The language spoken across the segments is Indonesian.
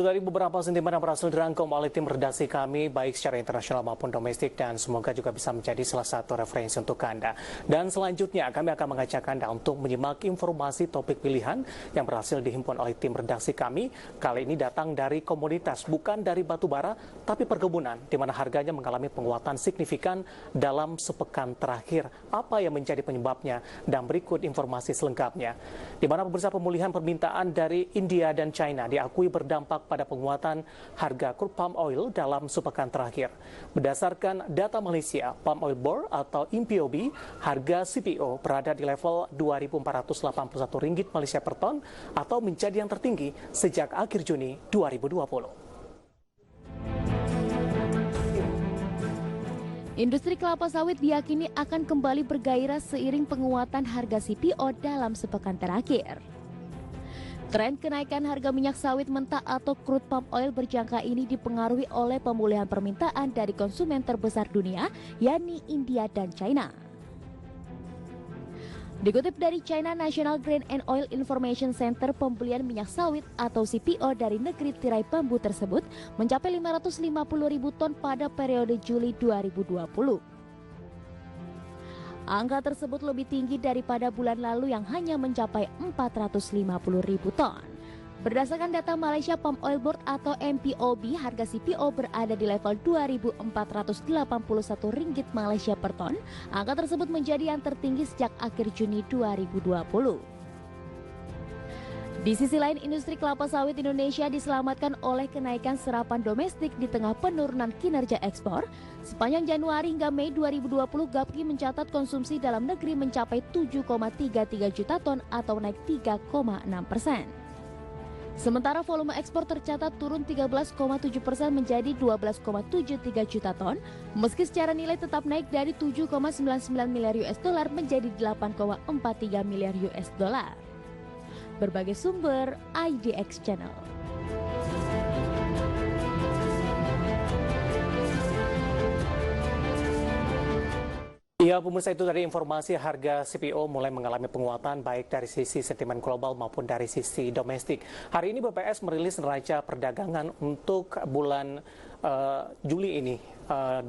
Dari beberapa sentimen yang berhasil dirangkum oleh tim redaksi kami, baik secara internasional maupun domestik, dan semoga juga bisa menjadi salah satu referensi untuk Anda. Dan selanjutnya kami akan mengajak Anda untuk menyimak informasi topik pilihan yang berhasil dihimpun oleh tim redaksi kami. Kali ini datang dari komoditas, bukan dari batu bara, tapi perkebunan, di mana harganya mengalami penguatan signifikan dalam sepekan terakhir. Apa yang menjadi penyebabnya? Dan berikut informasi selengkapnya. Di mana pemirsa, pemulihan permintaan dari India dan China diakui berdampak pada penguatan harga crude palm oil dalam sepekan terakhir. Berdasarkan data Malaysia, Palm Oil Board atau IMPOB, harga CPO berada di level Rp2.481 Malaysia per ton atau menjadi yang tertinggi sejak akhir Juni 2020. Industri kelapa sawit diyakini akan kembali bergairah seiring penguatan harga CPO dalam sepekan terakhir. Tren kenaikan harga minyak sawit mentah atau crude palm oil berjangka ini dipengaruhi oleh pemulihan permintaan dari konsumen terbesar dunia, yakni India dan China. Dikutip dari China National Grain and Oil Information Center, pembelian minyak sawit atau CPO dari negeri tirai bambu tersebut mencapai 550.000 ton pada periode Juli 2020. Angka tersebut lebih tinggi daripada bulan lalu yang hanya mencapai 450.000 ton. Berdasarkan data Malaysia Palm Oil Board atau MPOB, harga CPO berada di level Rp2.481 Malaysia per ton. Angka tersebut menjadi yang tertinggi sejak akhir Juni 2020. Di sisi lain, industri kelapa sawit Indonesia diselamatkan oleh kenaikan serapan domestik di tengah penurunan kinerja ekspor. Sepanjang Januari hingga Mei 2020, GAPKI mencatat konsumsi dalam negeri mencapai 7,33 juta ton atau naik 3,6%. Sementara volume ekspor tercatat turun 13,7% menjadi 12,73 juta ton, meski secara nilai tetap naik dari 7,99 miliar US dollar menjadi 8,43 miliar US dollar. Berbagai sumber IDX Channel. Ya, pemirsa, itu dari informasi harga CPO mulai mengalami penguatan baik dari sisi sentimen global maupun dari sisi domestik. Hari ini BPS merilis neraca perdagangan untuk bulan Juli ini.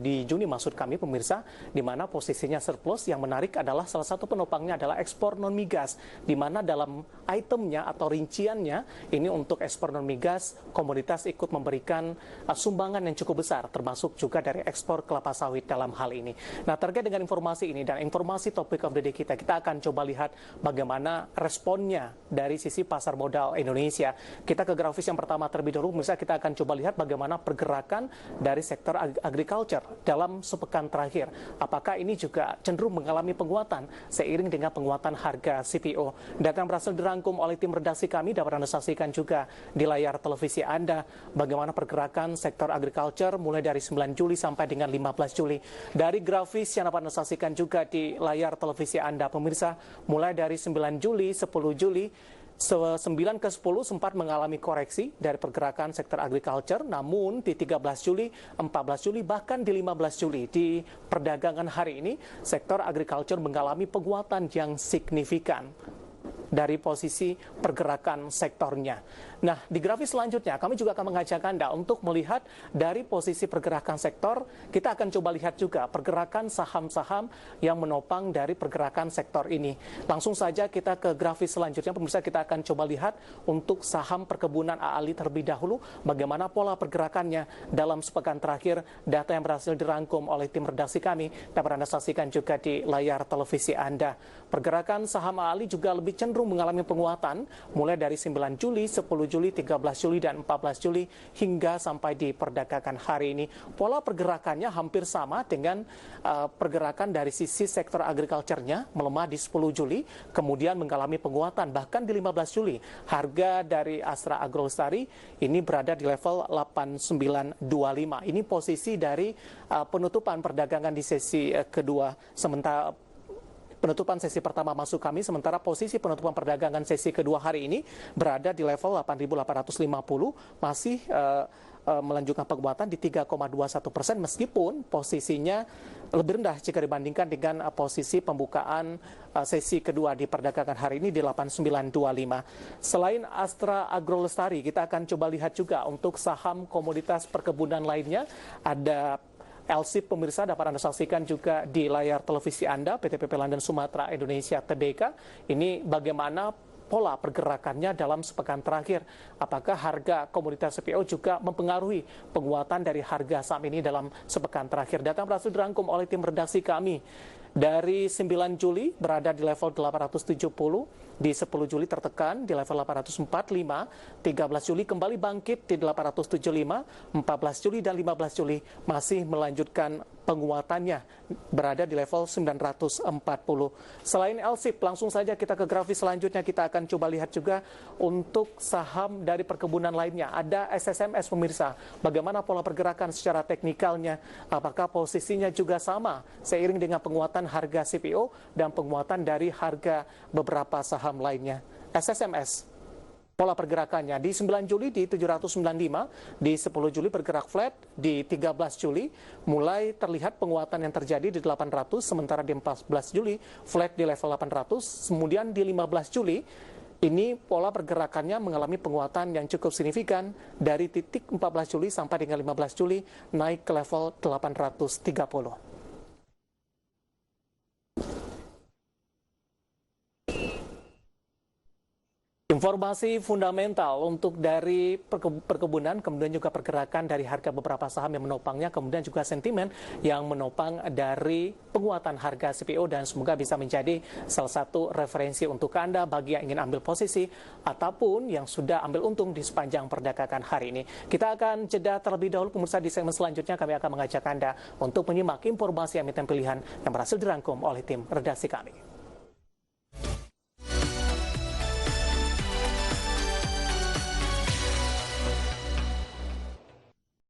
Di Juni maksud kami, pemirsa, di mana posisinya surplus. Yang menarik adalah salah satu penopangnya adalah ekspor non migas, di mana dalam itemnya atau rinciannya ini untuk ekspor non migas, komoditas ikut memberikan sumbangan yang cukup besar, termasuk juga dari ekspor kelapa sawit dalam hal ini. Nah, terkait dengan informasi ini dan informasi topik of the day kita akan coba lihat bagaimana responnya dari sisi pasar modal Indonesia. Kita ke grafis yang pertama terlebih dahulu, pemirsa, kita akan coba lihat bagaimana pergerakan dari sektor agriculture dalam sepekan terakhir. Apakah ini juga cenderung mengalami penguatan seiring dengan penguatan harga CPO? Data yang berhasil dirangkum oleh tim redaksi kami dapat Anda saksikan juga di layar televisi Anda bagaimana pergerakan sektor agriculture mulai dari 9 Juli sampai dengan 15 Juli. Dari grafis yang dapat Anda saksikan juga di layar televisi Anda, pemirsa, mulai dari 9 Juli, 10 Juli, 9 ke 10 sempat mengalami koreksi dari pergerakan sektor agriculture, namun di 13 Juli, 14 Juli, bahkan di 15 Juli di perdagangan hari ini, sektor agriculture mengalami penguatan yang signifikan dari posisi pergerakan sektornya. Nah, di grafis selanjutnya kami juga akan mengajak Anda untuk melihat dari posisi pergerakan sektor. Kita akan coba lihat juga pergerakan saham-saham yang menopang dari pergerakan sektor ini. Langsung saja kita ke grafis selanjutnya, pemirsa. Kita akan coba lihat untuk saham perkebunan AALI terlebih dahulu, bagaimana pola pergerakannya dalam sepekan terakhir. Data yang berhasil dirangkum oleh tim redaksi kami dapat Anda saksikan juga di layar televisi Anda. Pergerakan saham AALI juga lebih cenderung mengalami penguatan mulai dari 9 Juli, 10 Juli, 13 Juli, dan 14 Juli hingga sampai di perdagangan hari ini. Pola pergerakannya hampir sama dengan pergerakan dari sisi sektor agriculture-nya, melemah di 10 Juli, kemudian mengalami penguatan bahkan di 15 Juli. Harga dari Astra Agrolestari ini berada di level 8925. Ini posisi dari penutupan perdagangan di sesi kedua. Sementara penutupan sesi pertama masuk kami, sementara posisi penutupan perdagangan sesi kedua hari ini berada di level 8.850, masih melanjutkan penguatan di 3,21% meskipun posisinya lebih rendah jika dibandingkan dengan posisi pembukaan sesi kedua di perdagangan hari ini di 8925. Selain Astra Agrolestari, kita akan coba lihat juga untuk saham komoditas perkebunan lainnya. Ada LSIP pemirsa, dapat Anda saksikan juga di layar televisi Anda, PTPP London Sumatera Indonesia Tbk. Ini bagaimana pola pergerakannya dalam sepekan terakhir. Apakah harga komoditas CPO juga mempengaruhi penguatan dari harga saham ini dalam sepekan terakhir? Data berhasil dirangkum oleh tim redaksi kami. Dari 9 Juli berada di level 870, di 10 Juli tertekan di level 845, 13 Juli kembali bangkit di 875, 14 Juli dan 15 Juli masih melanjutkan penguatannya berada di level 940. Selain LSIP, langsung saja kita ke grafis selanjutnya. Kita akan coba lihat juga untuk saham dari perkebunan lainnya. Ada SSMS pemirsa. Bagaimana pola pergerakan secara teknikalnya? Apakah posisinya juga sama seiring dengan penguatan harga CPO dan penguatan dari harga beberapa saham lainnya? SSMS, pola pergerakannya di 9 Juli di 795, di 10 Juli bergerak flat, di 13 Juli mulai terlihat penguatan yang terjadi di 800, sementara di 14 Juli flat di level 800, kemudian di 15 Juli ini pola pergerakannya mengalami penguatan yang cukup signifikan dari titik 14 Juli sampai dengan 15 Juli naik ke level 830. Informasi fundamental untuk dari perkebunan, kemudian juga pergerakan dari harga beberapa saham yang menopangnya, kemudian juga sentimen yang menopang dari penguatan harga CPO, dan semoga bisa menjadi salah satu referensi untuk Anda bagi yang ingin ambil posisi ataupun yang sudah ambil untung di sepanjang perdagangan hari ini. Kita akan jeda terlebih dahulu pemirsa. Di segmen selanjutnya kami akan mengajak Anda untuk menyimak informasi emiten pilihan yang berhasil dirangkum oleh tim redaksi kami.